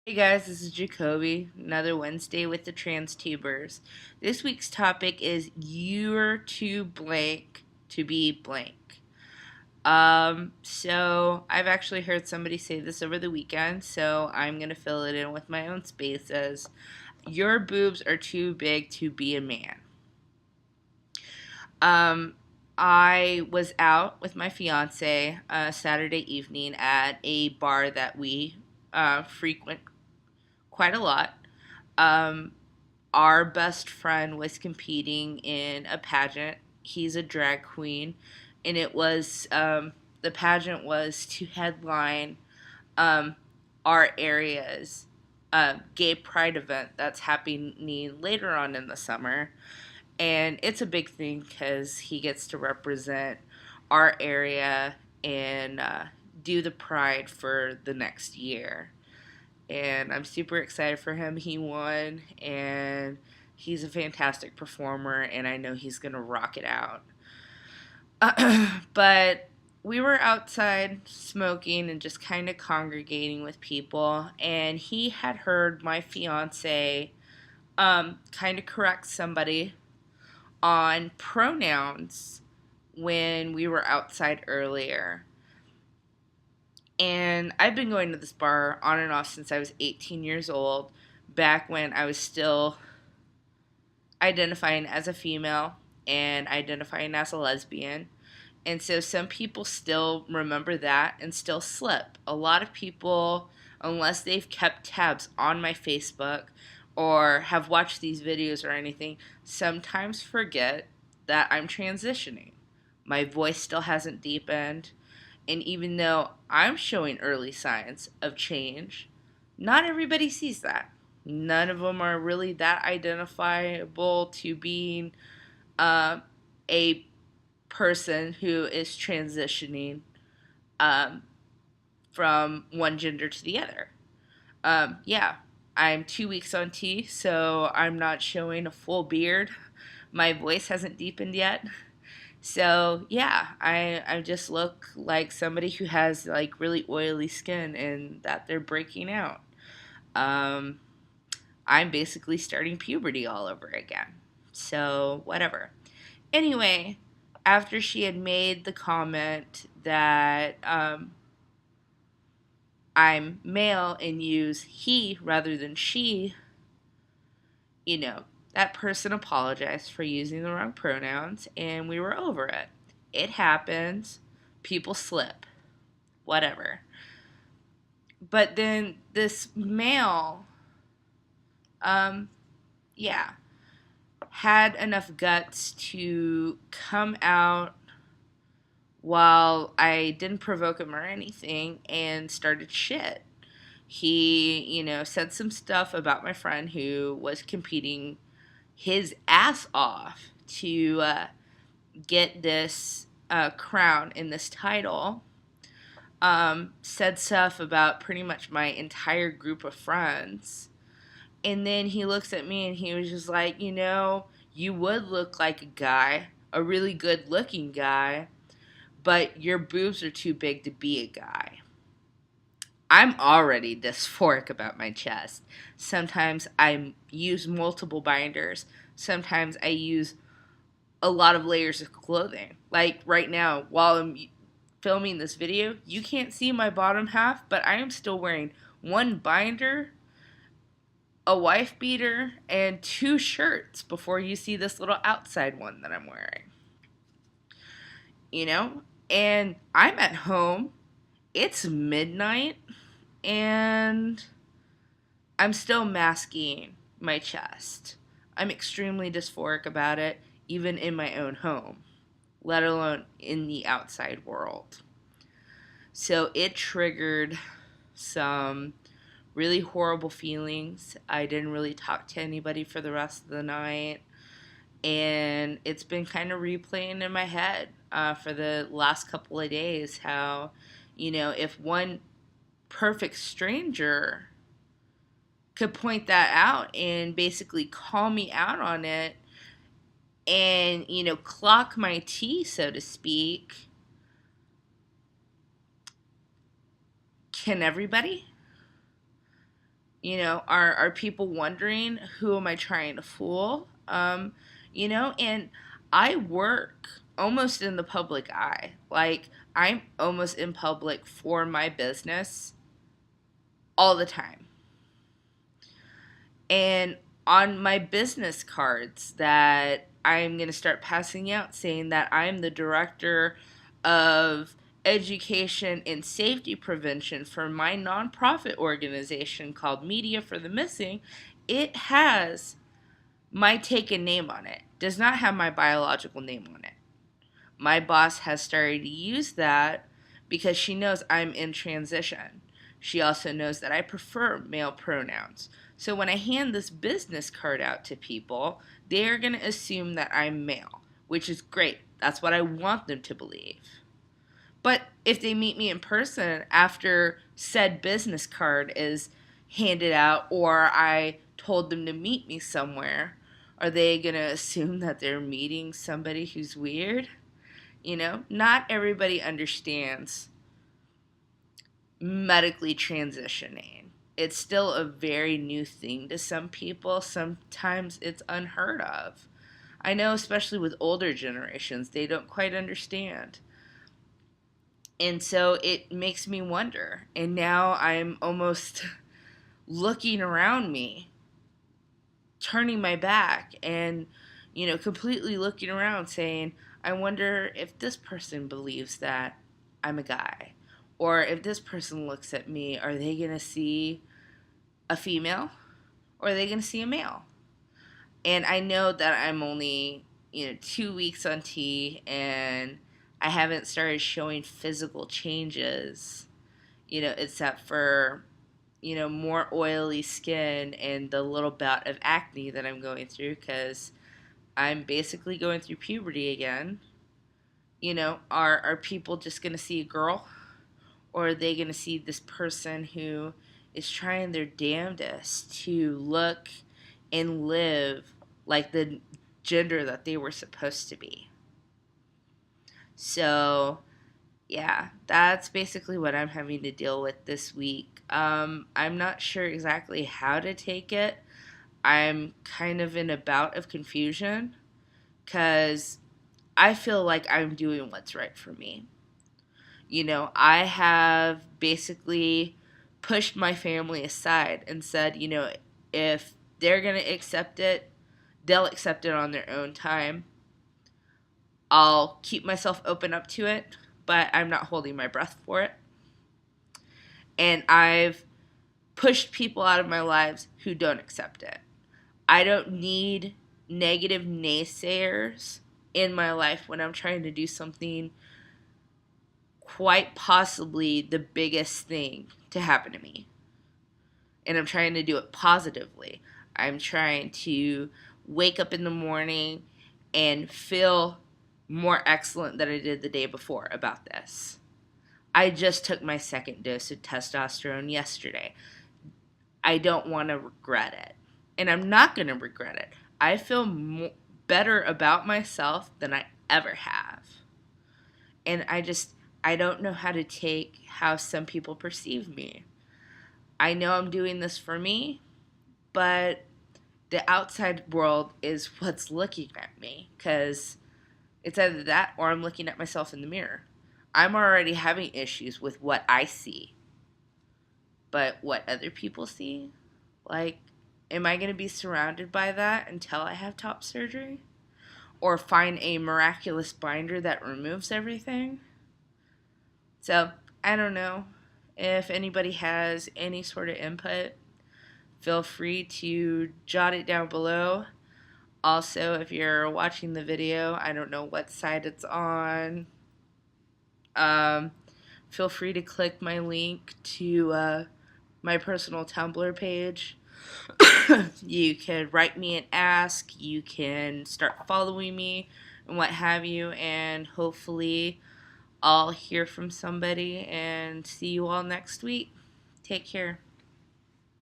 Hey guys, this is Jacoby. Another Wednesday with the Trans Tubers. This week's topic is "You're too blank to be blank." So I've actually heard somebody say this over the weekend, so I'm gonna fill it in with my own space as "Your boobs are too big to be a man." Um, I was out with my fiance Saturday evening at a bar that we frequent quite a lot. Um, our best friend was competing in a pageant. He's a drag queen, and the pageant was to headline um, our area's gay pride event that's happening later on in the summer. And it's a big thing because he gets to represent our area and do the pride for the next year, and I'm super excited for him. He won, and he's a fantastic performer, and I know he's gonna rock it out. But we were outside smoking and just kind of congregating with people, and he had heard my fiance kind of correct somebody on pronouns when we were outside earlier. And I've been going to this bar on and off since I was 18 years old, back when I was still identifying as a female and identifying as a lesbian. And so some people still remember that and still slip. A lot of people, unless they've kept tabs on my Facebook or have watched these videos or anything, sometimes forget that I'm transitioning. My voice still hasn't deepened. And even though I'm showing early signs of change, not everybody sees that. None of them are really that identifiable to being a person who is transitioning um, from one gender to the other. Yeah, I'm 2 weeks on T, so I'm not showing a full beard. My voice hasn't deepened yet. So yeah, I just look like somebody who has like really oily skin and that they're breaking out. Um, I'm basically starting puberty all over again. So whatever. Anyway, after she had made the comment that I'm male and use he rather than she, you know, that person apologized for using the wrong pronouns and we were over it. It happens. People slip. Whatever. But then this male, um, yeah, had enough guts to come out while I didn't provoke him or anything and started shit. He, said some stuff about my friend who was competing his ass off to get this crown in this title. Said stuff about pretty much my entire group of friends. And then he looks at me and he was just like, you would look like a guy, a really good looking guy, but your boobs are too big to be a guy. I'm already dysphoric about my chest. Sometimes I use multiple binders. Sometimes I use a lot of layers of clothing. Like right now, while I'm filming this video, you can't see my bottom half, but I am still wearing one binder, a wife beater, and two shirts before you see this little outside one that I'm wearing. You know? And I'm at home. It's midnight and I'm still masking my chest. I'm extremely dysphoric about it, even in my own home, let alone in the outside world. So it triggered some really horrible feelings. I didn't really talk to anybody for the rest of the night. And it's been kind of replaying in my head for the last couple of days how, if one perfect stranger could point that out and basically call me out on it and, clock my tea, so to speak, can everybody? Are people wondering who am I trying to fool? And I work almost in the public eye. Like, I'm almost in public for my business all the time. And on my business cards that I'm going to start passing out saying that I'm the director of education and safety prevention for my nonprofit organization called Media for the Missing, it has my taken name on it. Does not have my biological name on it. My boss has started to use that because she knows I'm in transition. She also knows that I prefer male pronouns. So when I hand this business card out to people, they're going to assume that I'm male, which is great. That's what I want them to believe. But if they meet me in person after said business card is handed out or I told them to meet me somewhere, are they going to assume that they're meeting somebody who's weird? Not everybody understands medically transitioning. It's still a very new thing to some people. Sometimes it's unheard of. I know, especially with older generations, they don't quite understand. And so it makes me wonder. And now I'm almost looking around me, turning my back, and, completely looking around saying, I wonder if this person believes that I'm a guy. Or if this person looks at me, are they going to see a female or are they going to see a male? And I know that I'm only, 2 weeks on T and I haven't started showing physical changes, except for, more oily skin and the little bout of acne that I'm going through because I'm basically going through puberty again. Are people just going to see a girl? Or are they going to see this person who is trying their damnedest to look and live like the gender that they were supposed to be? So, yeah, that's basically what I'm having to deal with this week. I'm not sure exactly how to take it. I'm kind of in a bout of confusion because I feel like I'm doing what's right for me. I have basically pushed my family aside and said, if they're going to accept it, they'll accept it on their own time. I'll keep myself open up to it, but I'm not holding my breath for it. And I've pushed people out of my lives who don't accept it. I don't need negative naysayers in my life when I'm trying to do something quite possibly the biggest thing to happen to me. And I'm trying to do it positively. I'm trying to wake up in the morning and feel more excellent than I did the day before about this. I just took my second dose of testosterone yesterday. I don't want to regret it. And I'm not going to regret it. I feel better about myself than I ever have. And I don't know how to take how some people perceive me. I know I'm doing this for me, but the outside world is what's looking at me because it's either that or I'm looking at myself in the mirror. I'm already having issues with what I see, but what other people see, like, am I going to be surrounded by that until I have top surgery? Or find a miraculous binder that removes everything? So, I don't know. If anybody has any sort of input, feel free to jot it down below. Also, if you're watching the video, I don't know what side it's on, feel free to click my link to my personal Tumblr page. You can write me and ask, you can start following me and what have you, and hopefully I'll hear from somebody and see you all next week. Take care.